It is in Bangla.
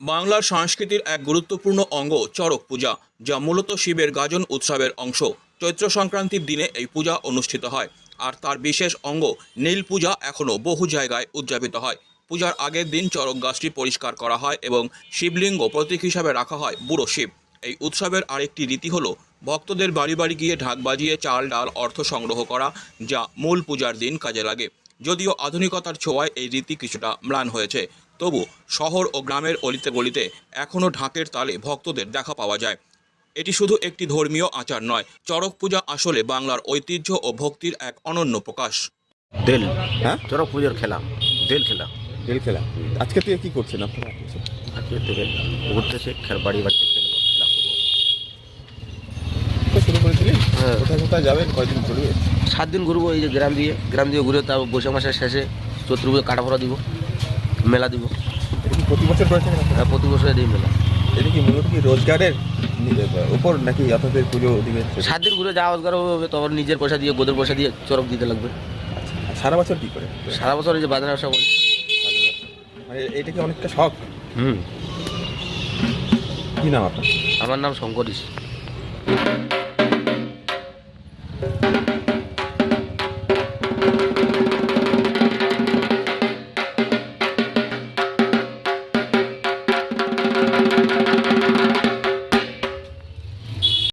বাংলার সংস্কৃতির এক গুরুত্বপূর্ণ অঙ্গ চড়ক পূজা, যা মূলত শিবের গাজন উৎসবের অংশ। চৈত্র সংক্রান্তির দিনে এই পূজা অনুষ্ঠিত হয়, আর তার বিশেষ অঙ্গ নীল পূজা এখনও বহু জায়গায় উদযাপিত হয়। পূজার আগের দিন চড়ক গাছটি পরিষ্কার করা হয় এবং শিবলিঙ্গ প্রতীক হিসাবে রাখা হয় বুড়ো শিব। এই উৎসবের আরেকটি রীতি হলো ভক্তদের বাড়ি বাড়ি গিয়ে ঢাক বাজিয়ে চাল ডাল অর্থ সংগ্রহ করা, যা মূল পূজার দিন কাজে লাগে। যদিও আধুনিকতার ছোঁয়ায় এই রীতি কিছুটা ম্লান হয়েছে, তবু শহর ও গ্রামের অলিতে গলিতে এখনও ঢাকের তালে ভক্তদের দেখা পাওয়া যায়। এটি শুধু একটি ধর্মীয় আচার নয়, চড়ক পূজা আসলে বাংলার ঐতিহ্য ও ভক্তির এক অনন্য প্রকাশ। দেল হ্যাঁ চড়ক পুজোর খেলা, দেল খেলা। রেল খেলা আজকে থেকে কি করছেন আপনারা? আজকে থেকে ঘুরতেছে, বাড়ি বাড়িতে খেলবো, খেলা করবো। তো শুরু করেছিলেন, হ্যাঁ। কোথায় কোথায় যাবেন, কয়দিন ঘুরবে? 7 দিন ঘুরবো, এই যে গ্রাম দিয়ে ঘুরে তারপর বৈশাখ মাসের শেষে চৈত্র পুজো কাটা ভরা দিব, মেলা দিব। এটা কি প্রতি বছর করে থাকেন আপনারা? হ্যাঁ, প্রতি বছর এই মেলা। এটা কি মূলত কি রোজগারের উপর নাকি আপনাদের পুজো দিবেন? 7 দিন ঘুরে যাওয়া রোজগার হবে, তখন নিজের পয়সা দিয়ে, গোদের পয়সা দিয়ে চড়ক দিতে লাগবে। আর সারা বছর কি করে? সারা বছর এই যে বাজার ব্যবসা করি। মানে এটা কি অনেকটা শখ? হুম। কি নাম আপনার? আমার নাম শঙ্করিশ।